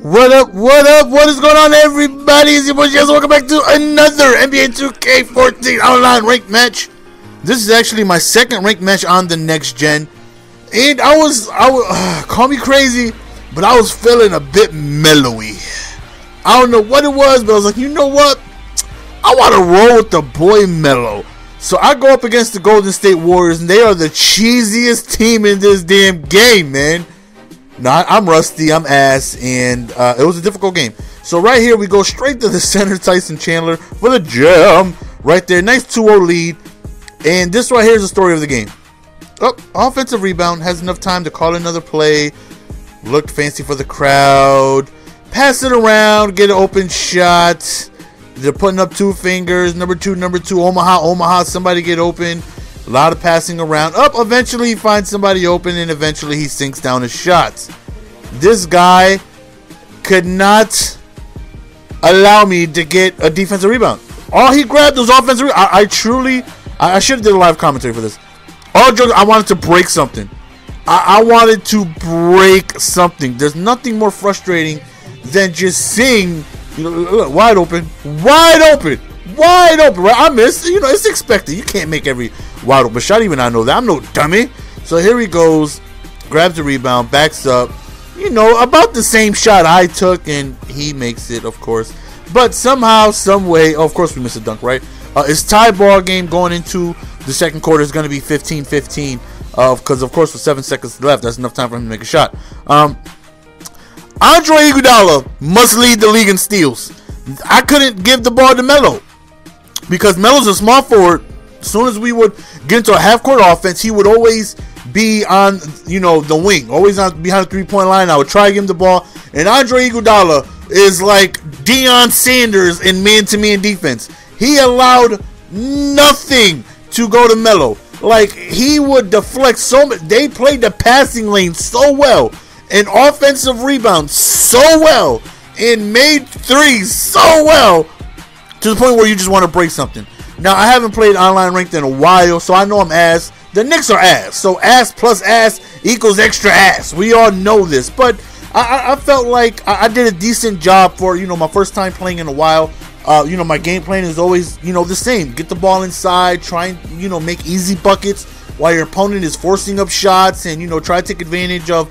What up, what up, what is going on, everybody? It's your boy Jazz. Welcome back to another NBA 2K14 online ranked match. This is actually my second ranked match on the next gen. And I was call me crazy, but I was feeling a bit mellowy. I don't know what it was, but I was like, you know what? I want to roll with the boy Melo. So I go up against the Golden State Warriors, and they are the cheesiest team in this damn game, man. Nah, I'm rusty, I'm ass, and it was a difficult game. So right here, we go straight to the center, Tyson Chandler, for the jam. Right there, nice 2-0 lead. And this right here is the story of the game. Oh, offensive rebound, has enough time to call another play. Looked fancy for the crowd. Pass it around, get an open shot. They're putting up two fingers. Number two, Omaha, somebody get open. A lot of passing around. Eventually he finds somebody open, and eventually he sinks down his shots. This guy could not allow me to get a defensive rebound. All he grabbed was offensive rebound. I should have did a live commentary for this. All jokes, I wanted to break something. I wanted to break something. There's nothing more frustrating than just seeing, look, wide open, right? I missed. It's expected. You can't make every wide open shot. Even I know that. I'm no dummy. So here he goes, grabs the rebound, backs up. About the same shot I took, and he makes it, of course. But somehow, some way, of course we missed a dunk, right? It's tie ball game going into the second quarter. Is going to be 15-15. Because of course with 7 seconds left, that's enough time for him to make a shot. Andre Iguodala must lead the league in steals. I couldn't give the ball to Melo because Melo's a small forward. As soon as we would get into a half-court offense, he would always be on, the wing, always on behind the three-point line. I would try to give him the ball, and Andre Iguodala is like Deion Sanders in man-to-man defense. He allowed nothing to go to Melo. Like, he would deflect so much. They played the passing lane so well, and offensive rebounds so well, and made threes so well, to the point where you just want to break something. Now, I haven't played online ranked in a while, so I know I'm ass. The Knicks are ass, so ass plus ass equals extra ass. We all know this, but I felt like I did a decent job for, my first time playing in a while. My game plan is always, the same. Get the ball inside, try and, make easy buckets while your opponent is forcing up shots, and, try to take advantage of,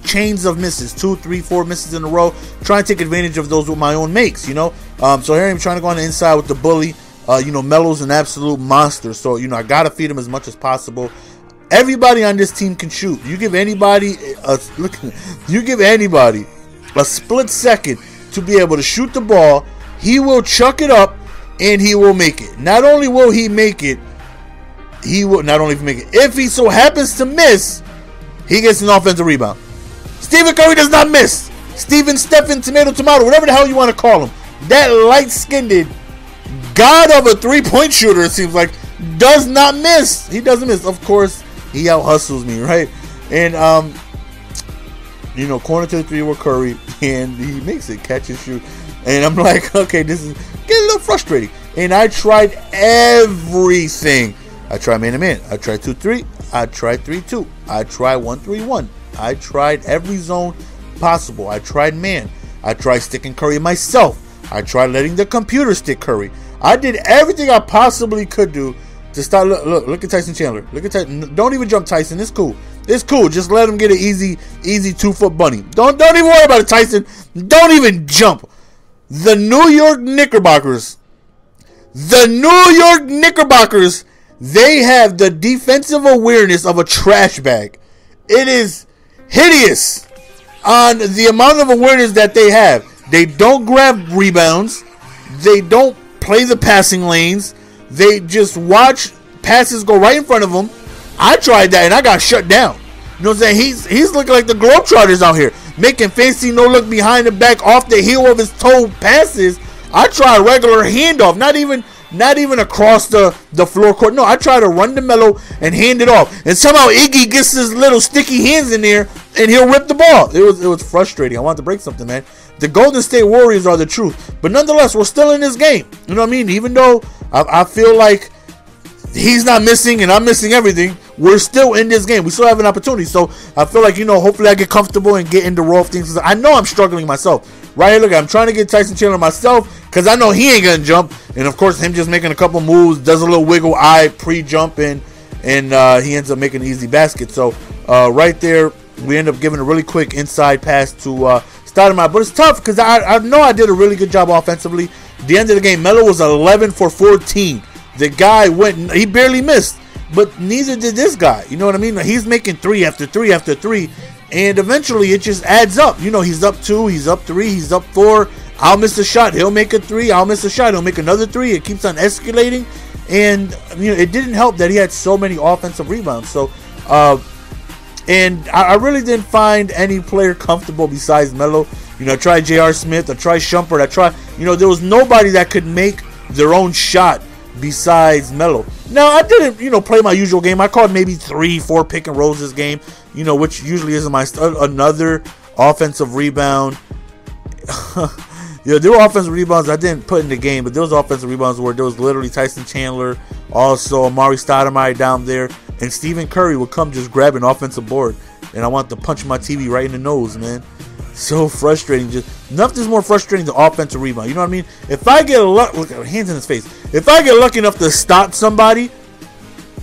chains of misses, 2, 3, 4 misses in a row. Try and take advantage of those with my own makes, So here I'm trying to go on the inside with the bully. Melo's an absolute monster, so, I got to feed him as much as possible. Everybody on this team can shoot. You give anybody a split second to be able to shoot the ball, he will chuck it up, and he will make it. Not only will he make it, if he so happens to miss, he gets an offensive rebound. Stephen Curry does not miss. Stephen, Tomato, whatever the hell you want to call him. That light-skinned god of a three-point shooter, it seems like, does not miss. He doesn't miss. Of course, he out-hustles me, right? And, corner to the three with Curry, and he makes it, catch and shoot. And I'm like, okay, this is getting a little frustrating. And I tried everything. I tried man-to-man. I tried 2-3. I tried 3-2. I tried 1-3-1. I tried every zone possible. I tried man. I tried sticking Curry myself. I tried letting the computer stick Curry. I did everything I possibly could do to start. Look at Tyson Chandler. Look at Tyson. Don't even jump, Tyson. It's cool. It's cool. Just let him get an easy 2-foot bunny. Don't even worry about it, Tyson. Don't even jump. The New York Knickerbockers, they have the defensive awareness of a trash bag. It is hideous on the amount of awareness that they have. They don't grab rebounds. They don't play the passing lanes. They just watch passes go right in front of them. I tried that, and I got shut down. You know what I'm saying? He's looking like the Globetrotters out here, making fancy no-look behind the back, off the heel of his toe passes. I try a regular handoff, not even across the floor court. No, I try to run to Melo and hand it off. And somehow Iggy gets his little sticky hands in there, and he'll rip the ball. It was frustrating. I wanted to break something, man. The Golden State Warriors are the truth. But nonetheless, we're still in this game. You know what I mean? Even though I feel like he's not missing and I'm missing everything, we're still in this game. We still have an opportunity. So I feel like, hopefully I get comfortable and get into roll of things. I know I'm struggling myself. Right here, look, I'm trying to get Tyson Chandler myself because I know he ain't going to jump. And, of course, him just making a couple moves, does a little wiggle eye pre-jump and he ends up making an easy basket. So right there, we end up giving a really quick inside pass to Stoudemire. But it's tough because I know I did a really good job offensively. At the end of the game, Melo was 11 for 14. The guy he barely missed, but neither did this guy. You know what I mean? He's making 3 after 3 after 3, and eventually it just adds up. He's up 2, he's up 3, he's up 4. I'll miss a shot, he'll make a 3. I'll miss a shot, he'll make another 3. It keeps on escalating, and it didn't help that he had so many offensive rebounds. So, and I really didn't find any player comfortable besides Melo. I tried J.R. Smith, I tried Shumpert, there was nobody that could make their own shot besides Melo. Now, I didn't, play my usual game. I called maybe 3-4 pick and rolls this game, which usually isn't my another offensive rebound. There were offensive rebounds I didn't put in the game, but there was offensive rebounds where there was literally Tyson Chandler, also Amari Stoudemire down there, and Stephen Curry would come just grab an offensive board, and I want to punch my TV right in the nose, man. So frustrating. Just nothing's more frustrating than offensive rebound. You know what I mean? If I get look at hands in his face. If I get lucky enough to stop somebody,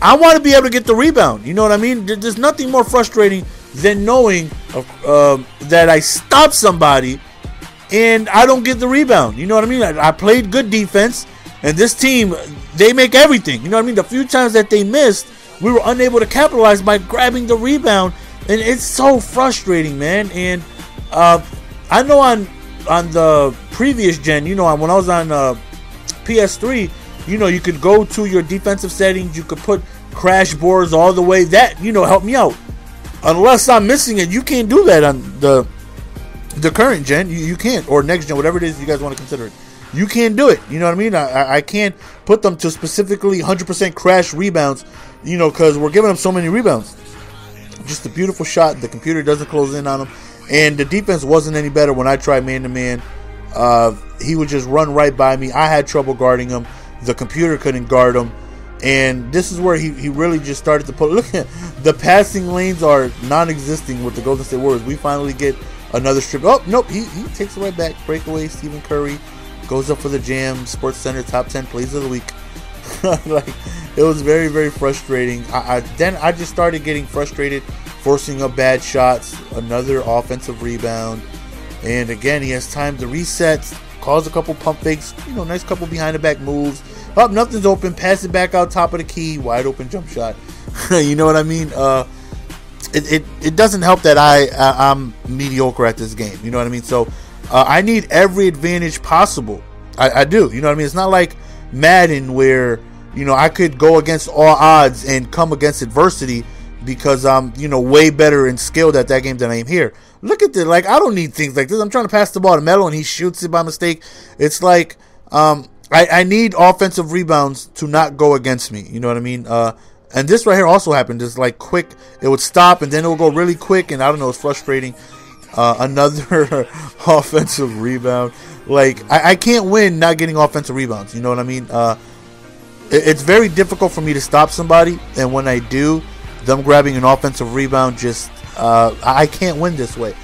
I want to be able to get the rebound. You know what I mean? There's nothing more frustrating than knowing that I stop somebody and I don't get the rebound. You know what I mean? I played good defense, and this team, they make everything. You know what I mean? The few times that they missed, we were unable to capitalize by grabbing the rebound, and it's so frustrating, man. And I know on the previous gen, when I was on PS3, you could go to your defensive settings, you could put crash boards all the way. That, helped me out. Unless I'm missing it, you can't do that on the current gen. You can't, or next gen, whatever it is you guys want to consider it. You can't do it. You know what I mean? I can't put them to specifically 100% crash rebounds, because we're giving them so many rebounds. Just a beautiful shot. The computer doesn't close in on them. And the defense wasn't any better when I tried man-to-man. He would just run right by me. I had trouble guarding him. The computer couldn't guard him. And this is where he really just started to put... Look at the passing lanes are non-existing with the Golden State Warriors. We finally get another strip. Oh, nope. He takes it right back. Breakaway. Stephen Curry goes up for the jam. Sports Center top 10 plays of the week. It was very, very frustrating. Then I just started getting frustrated, forcing up bad shots, another offensive rebound, and again he has time to reset, calls a couple pump fakes, nice couple behind the back moves. Oh, nothing's open, pass it back out top of the key, wide open jump shot. You know what I mean? It doesn't help that I'm mediocre at this game. You know what I mean? So I need every advantage possible. I do. You know what I mean? It's not like Madden where I could go against all odds and come against adversity because I'm, way better and skilled at that game than I am here. Look at this. I don't need things like this. I'm trying to pass the ball to Melo and he shoots it by mistake. It's like, I need offensive rebounds to not go against me. You know what I mean? And this right here also happened. It's quick. It would stop and then it would go really quick. And I don't know. It's frustrating. Another offensive rebound. I can't win not getting offensive rebounds. You know what I mean? It's very difficult for me to stop somebody, and when I do, them grabbing an offensive rebound, I can't win this way.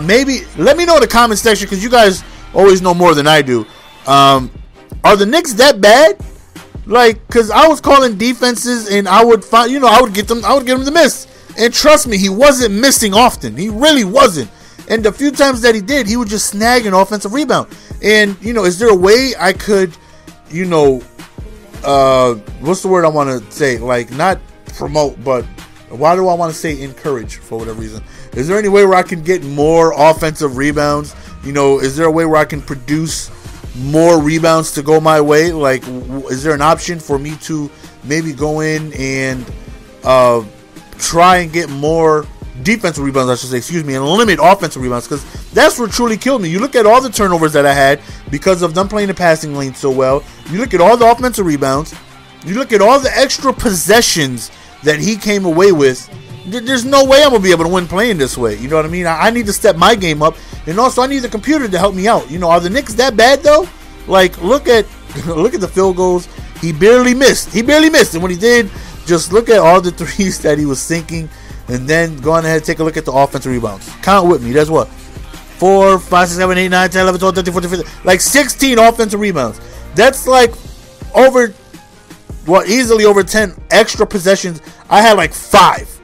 Maybe let me know in the comment section because you guys always know more than I do. Are the Knicks that bad? Because I was calling defenses, and I would find, I would get them to miss, and trust me, he wasn't missing often. He really wasn't. And the few times that he did, he would just snag an offensive rebound. And is there a way I could, what's the word I want to say? Not promote, but why do I want to say encourage for whatever reason? Is there any way where I can get more offensive rebounds? Is there a way where I can produce more rebounds to go my way? Is there an option for me to maybe go in and try and get more defensive rebounds, I should say, and limit offensive rebounds, because that's what truly killed me. You look at all the turnovers that I had because of them playing the passing lane so well. You look at all the offensive rebounds. You look at all the extra possessions that he came away with. There's no way I'm going to be able to win playing this way. You know what I mean? I need to step my game up, and also I need the computer to help me out. Are the Knicks that bad, though? Look at the field goals. He barely missed. And when he did, just look at all the threes that he was sinking, and then go on ahead and take a look at the offensive rebounds. Count with me. That's what? 4, 5, 6, 7, 8, 9, 10, 11, 12, 13, 14, 15. Like 16 offensive rebounds. That's like over, easily over 10 extra possessions. I had like 5.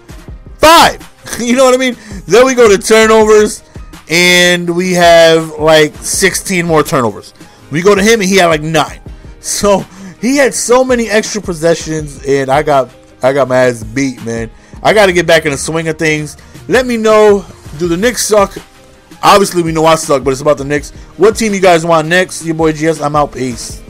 You know what I mean? Then we go to turnovers, and we have like 16 more turnovers. We go to him, and he had like 9. So he had so many extra possessions, and I got my ass beat, man. I got to get back in the swing of things. Let me know, do the Knicks suck? Obviously, we know I suck, but it's about the Knicks. What team you guys want next? Your boy GS, I'm out. Peace.